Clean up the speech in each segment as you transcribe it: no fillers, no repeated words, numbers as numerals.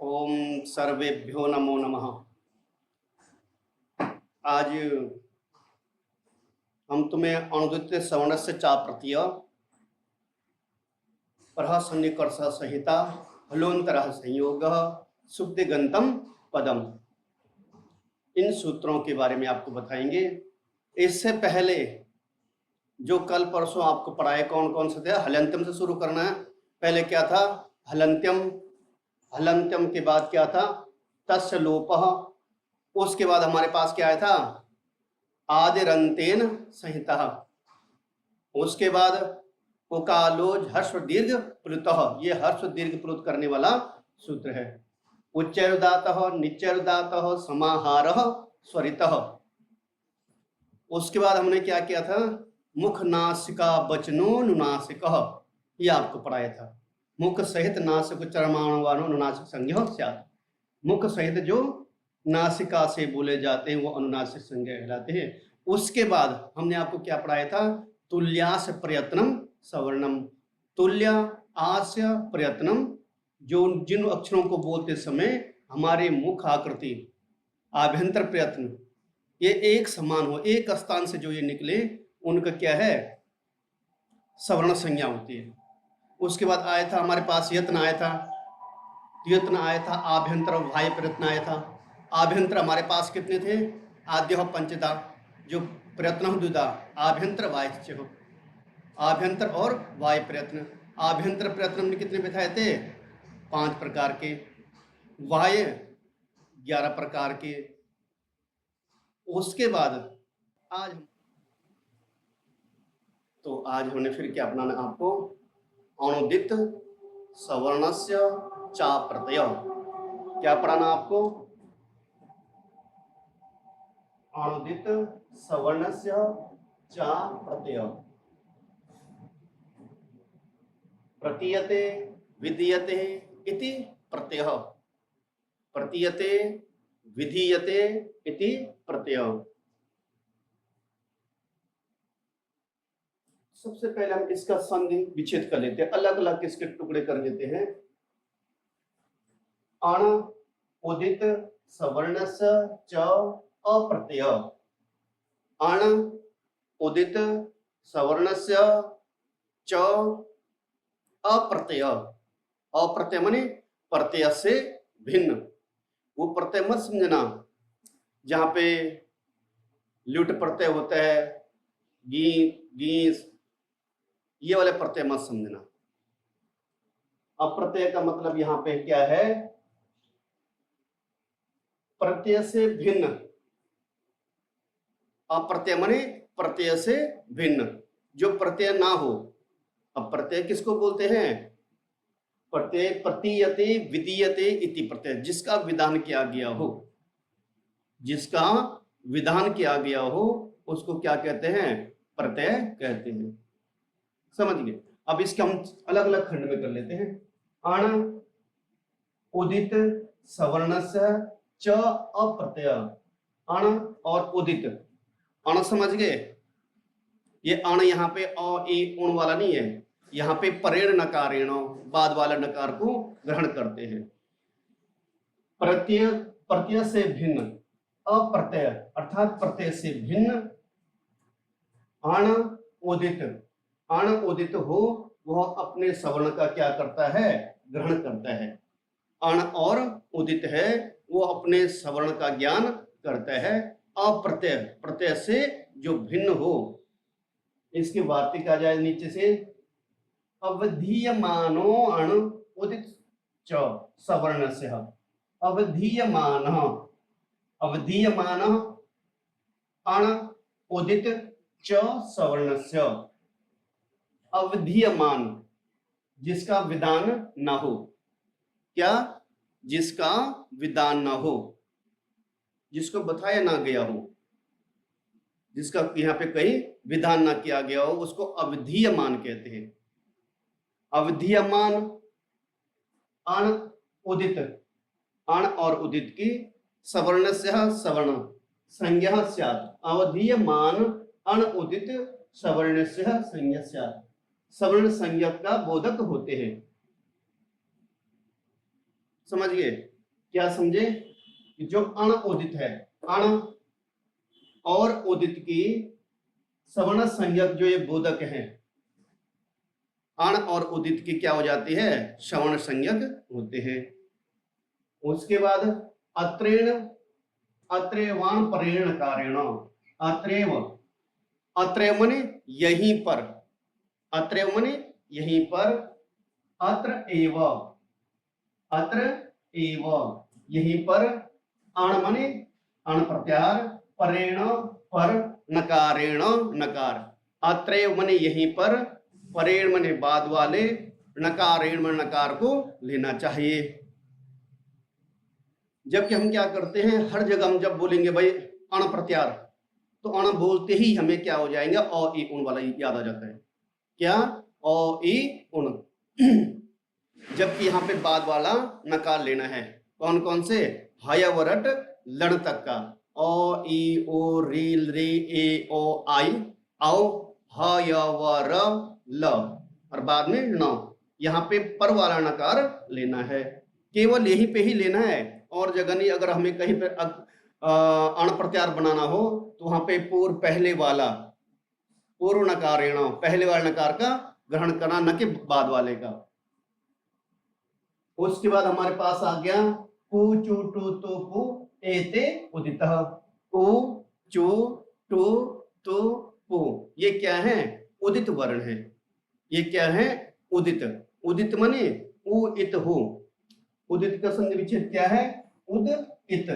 ओम सर्वेभ्यो नमो नमः। आज हम तुम्हें अनुदित सवर्णस्य चा प्रत्यय परः सन्निकर्ष संहिता हलोन्तरः संयोगः सुब्दिगंतम पदम, इन सूत्रों के बारे में आपको बताएंगे। इससे पहले जो कल परसों आपको पढ़ाए कौन कौन से थे, हलंत्यम से शुरू करना है। पहले क्या था? हलंत्यम। हलंत्यम के बाद क्या था? तस्य लोपः। उसके बाद हमारे पास क्या आया था? आदिरंतेन संहिता। उसके बाद उकालोज हर्ष दीर्घ प्लुतः, ये हर्ष दीर्घ प्लुत करने वाला सूत्र है। उच्चैरुदातः निच्चैरुदातः समाहारः स्वरितः। उसके बाद हमने क्या किया था? मुख नासिका वचनो नुनासिकः, ये आपको पढ़ाया था। मुख सहित नासिक चरमाणवानो अनुनासिक संज्ञा स्यात्। मुख सहित जो नासिका से बोले जाते हैं वो अनुनासिक संज्ञा कहलाते हैं। उसके बाद हमने आपको क्या पढ़ाया था? तुल्यास प्रयत्नम सवर्णम। तुल्य आस्य प्रयत्नम, जो जिन अक्षरों को बोलते समय हमारे मुख आकृति आभ्यंतर प्रयत्न ये एक समान हो, एक स्थान से जो ये निकले उनका क्या है? सवर्ण संज्ञा होती है। उसके बाद आया था हमारे पास यत्न आया था। यत्न आया था आभ्यंतर और बाह्य प्रयत्न आया था। आभ्यंतर हमारे पास कितने थे? आद्य पंचदा, जो प्रयत्न द्विधा, आभ्यंतर बाह्य हो, आभ्यंतर और बाह्य प्रयत्न। आभ्यंतर प्रयत्न हमने कितने बताए थे? 5 प्रकार के, बाह्य 11 प्रकार के। उसके बाद आज हमने फिर क्या अपनाना आपको? अनुदित सवर्णस्य चा प्रत्यय। क्या पढ़ाना आपको? अनुदित सवर्णस्य चा प्रत्यय। प्रतीयते विधीयते इति प्रत्यय। प्रतीयते विधीयते इति प्रत्यय। सबसे पहले हम इसका संधि विच्छेद कर लेते हैं, अलग अलग इसके टुकड़े कर लेते हैं। अण उदित सवर्णस्य च अप्रत्यय। अण उदित सवर्णस्य च अप्रत्यय। अप्रत्यय माने प्रत्यय से भिन्न। वो प्रत्यय मत समझना जहां पे ल्युट प्रत्यय होता है, गी गीस, ये वाले प्रत्यय मत समझना। अप्रत्यय का मतलब यहां पे क्या है? प्रत्यय से भिन्न। अप्रत्यय माने प्रत्यय से भिन्न, जो प्रत्यय ना हो। अब प्रत्यय किसको बोलते हैं? प्रत्यय प्रतीयते विधीयते इति प्रत्यय, जिसका विधान किया गया हो। जिसका विधान किया गया हो उसको क्या कहते हैं? प्रत्यय कहते हैं। समझ गए? अब इसके हम अलग अलग खंड में कर लेते हैं। अण उदित सवर्णस्य च अप्रत्यय। अण और उदित। अण समझ गए? ये अण यहाँ पे अ ए उण वाला नहीं है, यहाँ पे परेण नकारेण बाद वाला नकार को ग्रहण करते हैं। प्रत्यय प्रत्यय से भिन्न, अप्रत्यय अर्थात प्रत्यय से भिन्न। अण उदित, अण उदित हो वह अपने सवर्ण का क्या करता है? ग्रहण करता है। अण और उदित है वो अपने सवर्ण का ज्ञान करता है। अप्रत्यय प्रत्यय से जो भिन्न हो, इसकी वार्तिक आ जाए नीचे से। अवधीयमानो अण उदित च सवर्णस्य। अवधीयमान, अवधीयमान अण उदित च सवर्णस्य। अवधीयमान जिसका विधान ना हो। क्या? जिसका विधान ना हो, जिसको बताया ना गया हो, जिसका यहाँ पे कहीं विधान ना किया गया हो, उसको अवधीयमान कहते हैं। अवधीयमान अण उदित, अण और उदित की सवर्णस्य सवर्ण संज्ञा स्यात्। अवधीयमान अण उदित सवर्णस्य संज्ञा स्यात्। सवर्ण संज्ञा का बोधक होते हैं। समझ गए? क्या समझे? जो अण उदित है, अण और उदित की सवर्ण संज्ञक जो ये बोधक है, अण और उदित की क्या हो जाती है? सवर्ण संज्ञक होते हैं। उसके बाद अत्रेण, अत्रेवान परेण कारेण, अत्रेव, अत्रेव मने यहीं पर, अत्रेव मने यहीं पर, अत्र एव, अत्र एव यहीं पर, अण मने अण प्रत्याहार, परेण पर, नकारेण नकार, अत्रेव मने यहीं पर, परेण मने बाद वाले, नकारेण मने नकार को लेना चाहिए। जबकि हम क्या करते हैं, हर जगह हम जब बोलेंगे भाई अण प्रत्याहार, तो अण बोलते ही हमें क्या हो जाएंगे, अ ई उण वाला याद आ जाता है। क्या? अ ई उण। जबकि यहाँ पे बाद वाला नकार लेना है। कौन कौन से? हय वरट लण तक का, अ ई ओ री रे ए ओ आई, औ ह य व र ल, और बाद में न। यहाँ पे पर वाला नकार लेना है, केवल यहीं पे ही लेना है, और जगह नहीं। अगर हमें कहीं पे अण प्रत्याहार बनाना हो तो वहां पे पूर्व पहले वाला, पूर्व नकारेण, पहले वाले नकार का ग्रहण करना, न कि बाद वाले का। उसके बाद हमारे पास आ गया कु चु टू तु पु एते उदितः, कु चु टू तु पु, ये क्या है? उदित वर्ण है। ये क्या है? उदित। उदित माने उ इत हो। उदित का संधि विच्छेद क्या है? उद इत।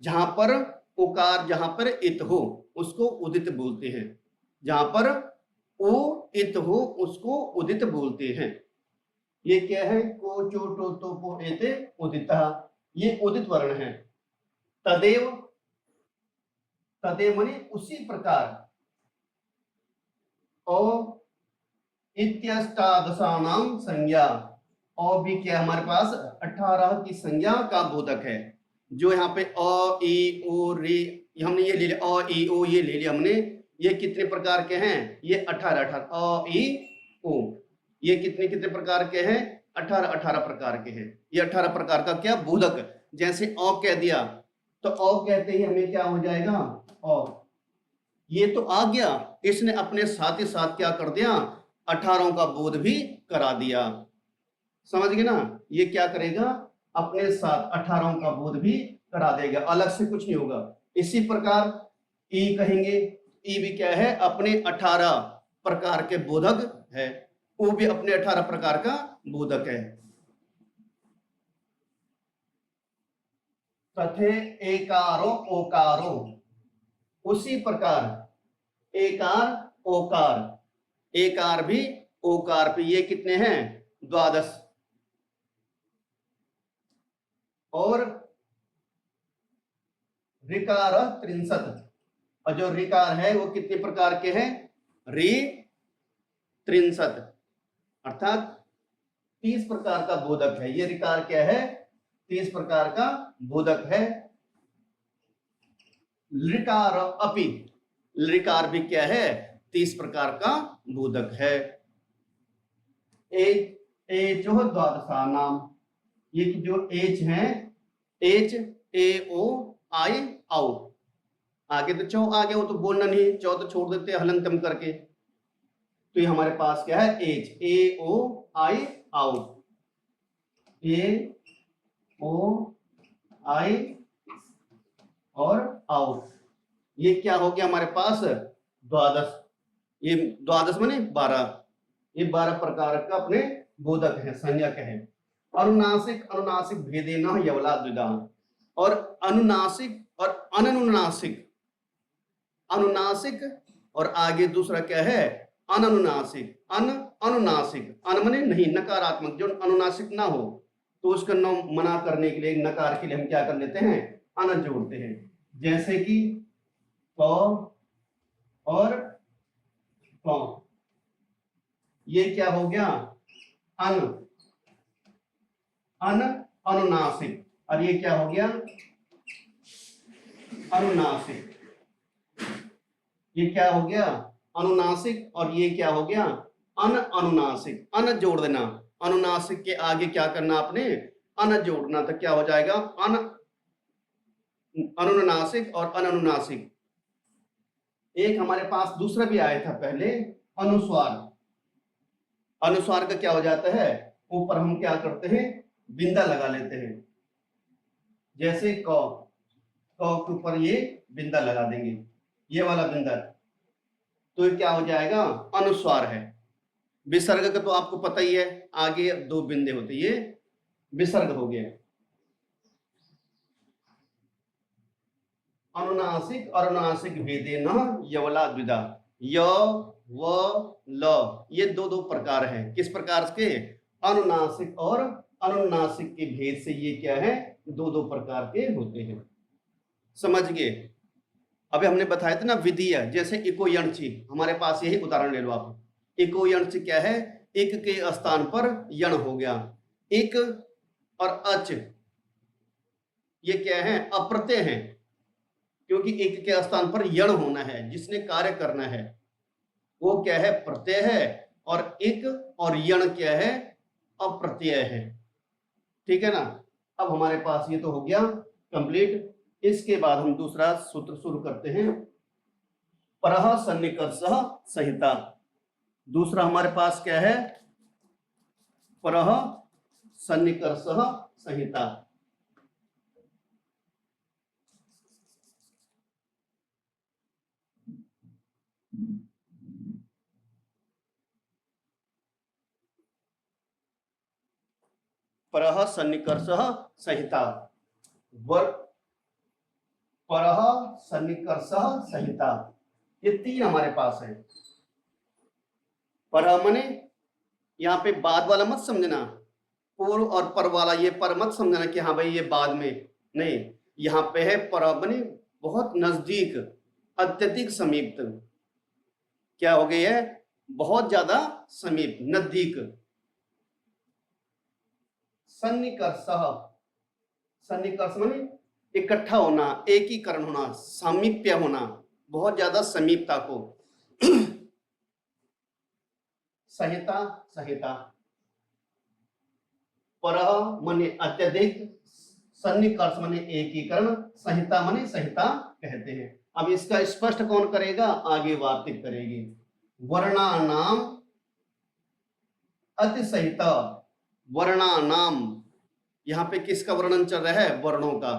जहां पर उकार, जहां पर इत हो उसको उदित बोलते हैं, जहां पर उ इत हो उसको उदित बोलते हैं। ये क्या है? को चो टो तो पो एते उदितः, ये उदित वर्ण है। तदेव, तदेव माने उसी प्रकार, ओ इत्यष्टादशानाम संज्ञा, और भी क्या हमारे पास 18 की संज्ञा का बोधक है। जो यहाँ पे अ ई ओ री, हमने ये ले लिया, अ ई ओ ये ले लिया हमने। ये कितने प्रकार के हैं? ये 18 अ ई ओ, ये कितने कितने प्रकार के हैं? 18 प्रकार के हैं। ये 18 प्रकार का क्या? बोधक। जैसे अ कह दिया तो अ कहते ही हमें क्या हो जाएगा? अ। ये तो आ गया, इसने अपने साथ ही साथ क्या कर दिया? 18 का बोध भी करा दिया। समझ गए ना? ये क्या करेगा? अपने साथ 18 का बोध भी करा देगा, अलग से कुछ नहीं होगा। इसी प्रकार ई कहेंगे, ई भी क्या है? अपने 18 प्रकार के बोधक है। वो भी अपने 18 प्रकार का बोधक है। तथे एकारो ओकारो, उसी प्रकार एकार ओकार, एकार भी ओकार भी, ये कितने हैं? 12। और ऋकार 63, और जो ऋकार है वो कितने प्रकार के हैं? रि 63, अर्थात 30 प्रकार का बोधक है। ये ऋकार क्या है? 30 प्रकार का बोधक है। ऋकार अपि, ऋकार भी क्या है? 30 प्रकार का बोधक है। एच हो द्वादशा नाम, ये जो एच है, एच ए ओ आई औ, आगे तो चौ आ गया, वो तो बोलना नहीं, चौ तो छोड़ देते हैं हलंतम करके। तो ये हमारे पास क्या है? एच, ए ओ आई औ, ए ओ आई और औ, ये क्या हो गया हमारे पास? 12। ये 12 माने 12, ये 12 प्रकार का अपने बोधक है, संज्ञक है। अनुनासिक, अनुनासिक भेदेन यवला द्विधा, और अनुनासिक और अननुनासिक, अनुनासिक और आगे दूसरा क्या है? अननुनासिक। अन अनुनासिक, अन माने नहीं, नकारात्मक, जो अनुनासिक ना हो तो उसका नाम मना करने के लिए, नकार के लिए हम क्या कर लेते हैं? अन जोड़ते हैं। जैसे कि क और क, ये क्या हो गया? अन, अन अनुनासिक, और ये क्या हो गया? अनुनासिक। ये क्या हो गया? अनुनासिक, और ये क्या हो गया? अन अनुनासिक। अन जोड़ देना, अनुनासिक के आगे क्या करना आपने? अन जोड़ना तो क्या हो जाएगा, अन, अनुनासिक और अननुनासिक। एक हमारे पास दूसरा भी आया था पहले, अनुस्वार। अनुस्वार का क्या हो जाता है, ऊपर हम क्या करते हैं, बिंदा लगा लेते हैं, जैसे क, क के ऊपर ये बिंदा लगा देंगे, ये वाला बिंदा, तो ये क्या हो जाएगा, अनुस्वार है। विसर्ग का तो आपको पता ही है, आगे दो बिंदे होते, ये विसर्ग हो गया। अनुनासिक और अनुनासिक भेदेन यवला द्विधा, य व ल, ये दो दो प्रकार हैं। किस प्रकार के, अनुनासिक और अनुनासिक के भेद से ये क्या है, दो दो प्रकार के होते हैं। समझ गए। अभी हमने बताया था ना विधीय, जैसे इको यणची, हमारे पास यही उदाहरण ले लो आप। इको यणची क्या है, एक के स्थान पर यण हो गया। इक और अच ये क्या है, अप्रत्यय है, क्योंकि एक के स्थान पर यण होना है, जिसने कार्य करना है वो क्या है, प्रत्यय है, और एक और यण क्या है, अप्रत्यय है। ठीक है ना। अब हमारे पास ये तो हो गया कंप्लीट। इसके बाद हम दूसरा सूत्र शुरू करते हैं, परः सन्निकर्षः संहिता। दूसरा हमारे पास क्या है, परः सन्निकर्षः संहिता। परः सन्निकर्षः संहिता, परः सन्निकर्षः संहिता, ये तीन हमारे पास है। परः मने यहाँ पे बाद वाला मत समझना, पूर्व और पर वाला ये पर मत समझना कि हाँ भाई ये बाद में, नहीं, यहाँ पे है परः मने बहुत नजदीक, अत्यधिक समीप, क्या हो गई है, बहुत ज्यादा समीप, नजदीक। सन्निकर्षः, सन्निकर्ष माने इकट्ठा होना, एकीकरण होना, सामीप्य होना, बहुत ज्यादा समीपता को। संहिता, संहिता, परः माने अत्यधिक, सन्निकर्ष माने एकीकरण, संहिता माने संहिता कहते हैं। अब इसका स्पष्ट कौन करेगा, आगे वार्तिक करेगी। वर्णानाम अतिसहिता, वर्णानाम, यहाँ पे किसका वर्णन चल रहा है, वर्णों का।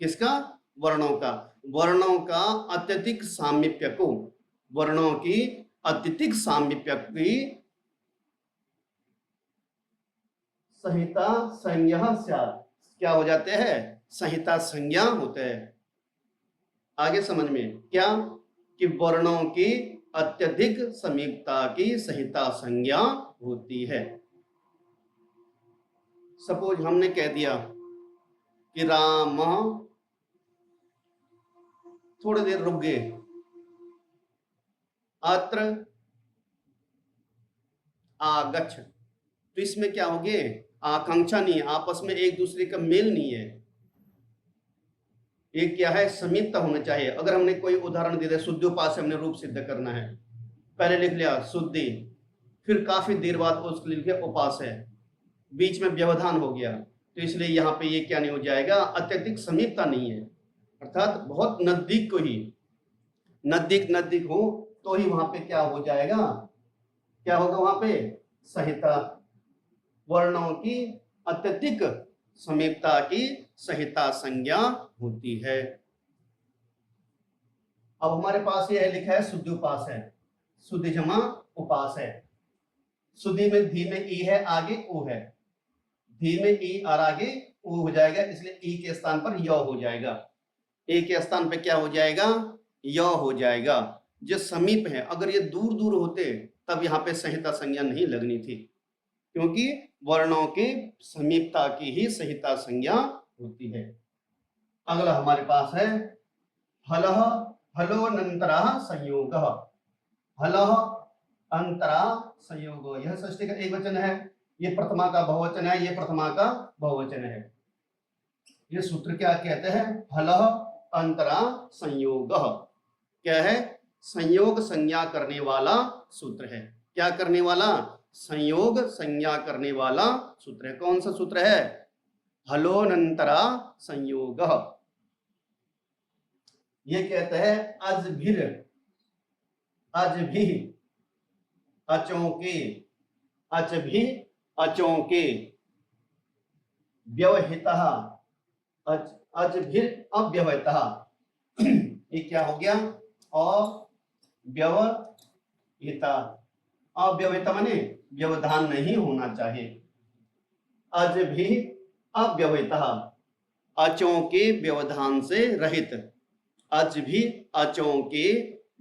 किसका, वर्णों का। वर्णों का अत्यधिक सामीप्य को, वर्णों की अत्यधिक सामीप्य की संहिता संज्ञा स्यात्, क्या हो जाते हैं, संहिता संज्ञा होते हैं। आगे समझ में क्या, कि वर्णों की अत्यधिक समीपता की संहिता संज्ञा होती है। सपोज हमने कह दिया कि राम, थोड़ी देर रुक गए, अत्र आगच्छ, तो इसमें क्या हो गए, आकांक्षा नहीं, आपस में एक दूसरे का मेल नहीं है, एक क्या है, समीपता होना चाहिए। अगर हमने कोई उदाहरण दे दिया, शुद्धोपास हमने रूप सिद्ध करना है, पहले लिख लिया शुद्धि, फिर काफी देर बाद उसको लिख लिया उपास है, बीच में व्यवधान हो गया, तो इसलिए यहाँ पे ये क्या नहीं हो जाएगा, अत्यधिक समीपता नहीं है, अर्थात बहुत नजदीक को ही, नजदीक नजदीक हो तो ही वहां पे क्या हो जाएगा, क्या होगा वहां पे, संहिता। वर्णों की अत्यधिक समीपता की संहिता संज्ञा होती है। अब हमारे पास यह लिखा है शुद्धि उपास है, शुद्धि जमा उपास है। शुद्धि में धी में ई है, आगे ऊ है, धी में ई और आगे ऊ हो जाएगा, इसलिए ई के स्थान पर य हो जाएगा, ए के स्थान पे क्या हो जाएगा, य हो जाएगा। जो समीप है, अगर ये दूर दूर होते तब यहाँ पे संहिता संज्ञा नहीं लगनी थी, क्योंकि वर्णों की समीपता की ही संहिता संज्ञा होती है। अगला हमारे पास है हलः, हलोनंतरा संयोग, हलः अंतरा संयोग, यह षष्ठी का एक वचन है, ये प्रथमा का बहुवचन है, ये प्रथमा का बहुवचन है। ये सूत्र क्या कहते हैं, हलः अंतरा संयोग, क्या है, संयोग संज्ञा करने वाला सूत्र है। क्या करने वाला, संयोग संज्ञा करने वाला सूत्र है। कौन सा सूत्र है, हलोनंतरा संयोग। ये कहते हैं अजभिर, अजभी, अचों के, अजभी अचों के, व्यवहितः, अजभिर अव्यवहितः। ये क्या हो गया? अव्यवहिता। अव्यवहिता माने व्यवधान नहीं होना चाहिए। अजभी अव्यवहितः, अचों के व्यवधान से रहित। अजभी अचों के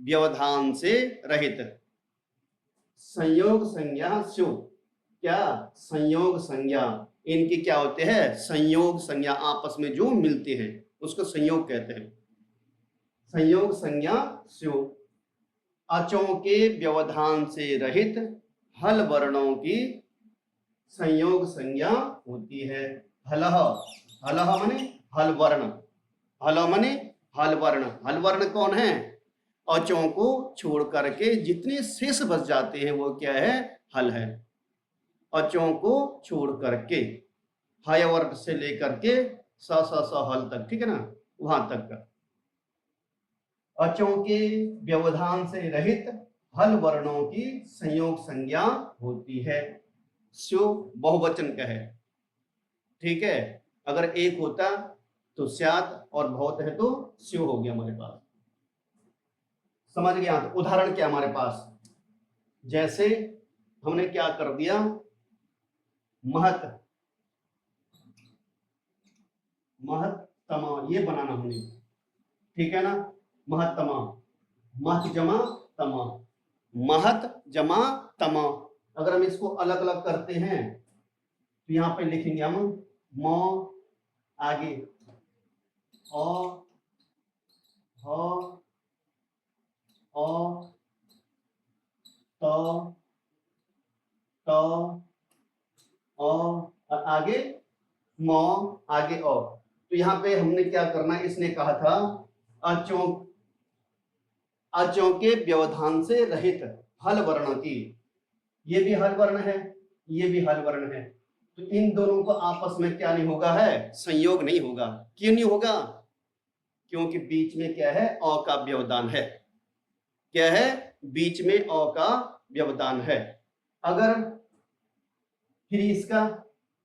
व्यवधान से रहित। संयोग संज्ञा स्यु। क्या? संयोग संज्ञा। इनके क्या होते हैं? संयोग संज्ञा, आपस में जो मिलते हैं उसको संयोग कहते हैं। संयोग संज्ञा स्यु। अचों के व्यवधान से रहित हल वर्णों की संयोग संज्ञा होती है। हलह, हलह माने हल वर्ण, हल माने हल वर्ण। हल वर्ण कौन है? अचों को छोड़ करके जितने शेष बच जाते हैं वो क्या है? हल है। अचों को छोड़ करके हय वर्ग से लेकर के स हल तक, ठीक है ना, वहां तक का। अचों के व्यवधान से रहित हल वर्णों की संयोग संज्ञा होती है। स्यो बहुवचन का है, ठीक है। अगर एक होता तो स्यात और बहुत है तो स्यो हो गया हमारे पास। समझ गया? तो उदाहरण क्या हमारे पास? जैसे हमने क्या कर दिया? महत, महत्तमा, ये बनाना हमने, ठीक है ना। महत्तमा, महत जमा तमा, महत जमा तमा। अगर हम इसको अलग अलग करते हैं तो यहां पे लिखेंगे हम म आगे अ ह अ त त अ आगे म आगे अ। तो यहाँ पे हमने क्या करना है? इसने कहा था अचों, अचों के व्यवधान से रहित हल वर्ण की। ये भी हल वर्ण है, ये भी हल वर्ण है। तो इन दोनों को आपस में क्या नहीं होगा? है संयोग नहीं होगा। क्यों नहीं होगा? क्योंकि बीच में क्या है? अ का व्यवधान है। क्या है? बीच में अ का व्यवधान है। अगर फिर इसका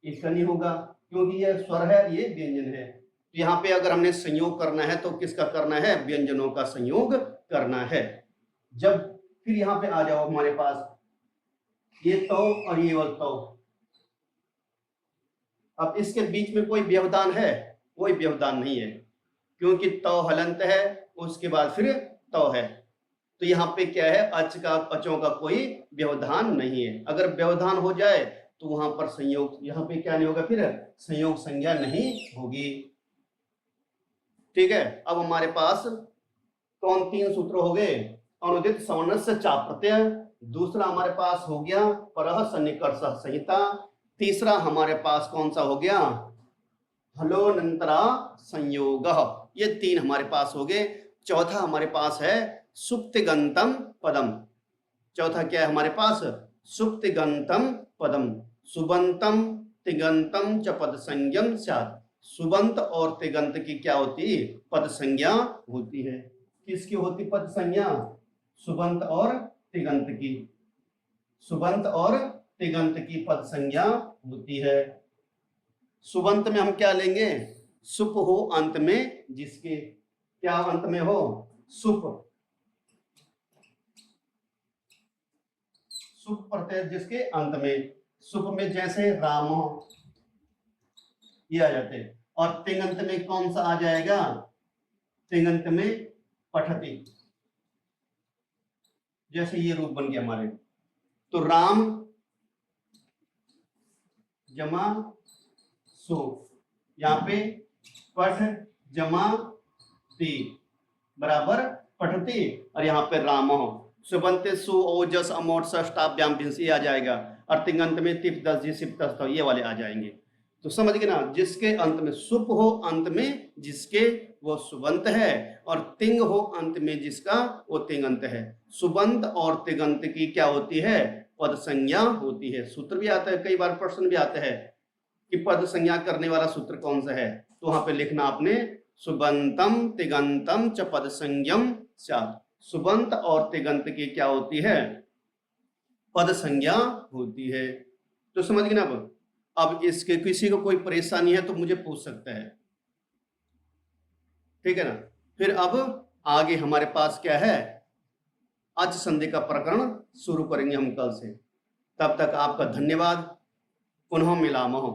नहीं होगा क्योंकि यह स्वर है, ये व्यंजन है। तो यहाँ पे अगर हमने संयोग करना है तो किसका करना है? व्यंजनों का संयोग करना है। जब फिर यहाँ पे आ जाओ हमारे पास ये तो और ये वाला तो, अब इसके बीच में कोई व्यवधान है? कोई व्यवधान नहीं है क्योंकि तो हलंत है, उसके बाद फिर तो है। तो यहाँ पे क्या है? अच का, अचों का कोई व्यवधान नहीं है। अगर व्यवधान हो जाए तो वहां पर संयोग, यहाँ पे क्या नहीं होगा? फिर संयोग संज्ञा नहीं होगी, ठीक है। अब हमारे पास कौन तीन सूत्र हो गए? अनुदित सवर्ण से चा प्रत्यय। दूसरा हमारे पास हो गया परः सन्निकर्ष संहिता। तीसरा हमारे पास कौन सा हो गया? हलोनंतरा संयोग। ये तीन हमारे पास हो गए। चौथा हमारे पास है सुप्तिगंतम पदम। चौथा क्या है हमारे पास? सुप्तिगंतम पदम। सुबंतम तिगंतम च पद संज्ञम स्यात्। सुबंत और तिगंत की क्या होती है? पद संज्ञा होती है। किसकी होती पद संज्ञा? सुबंत और तिगंत की। सुबंत और तिगंत की पद संज्ञा होती है। सुबंत में हम क्या लेंगे? सुप हो अंत में जिसके, क्या अंत में हो? सुप, सुप प्रत्यय जिसके अंत में। सुप में जैसे राम ये आ जाते हैं। और तिंगंत में कौन सा आ जाएगा? तिंगंत में पठती। जैसे ये रूप बन गया हमारे, तो राम जमा सो, यहाँ पे पठ जमा ती बराबर पठती, और यहाँ पे रामो। सुबंते सु ओजस अमोट षष्टाभ्याम भिंसी आ जाएगा। और तिंगंत में तिप दस जी सिप दस ये वाले आ जाएंगे। तो समझ गए ना? जिसके अंत में सुप हो, अंत में जिसके, वो सुबंत है। और तिंग हो अंत में जिसका, वो तिंगंत है। सुबंत और तिगंत की क्या होती है? पद संज्ञा होती है। सूत्र भी आता है, कई बार प्रश्न भी आते हैं कि पद संज्ञा करने वाला सूत्र कौन सा है, तो वहां पे लिखना आपने सुबंतम तिगंतम च पद संज्ञम स्यात्। सुबंत और तिगंत की क्या होती है, पद संज्ञा होती है। तो समझ गए ना। अब इसके किसी को कोई परेशानी है तो मुझे पूछ सकता है, ठीक है ना। फिर अब आगे हमारे पास क्या है, आज संधि का प्रकरण शुरू करेंगे हम कल से। तब तक आपका धन्यवाद। पुनः मिलामः।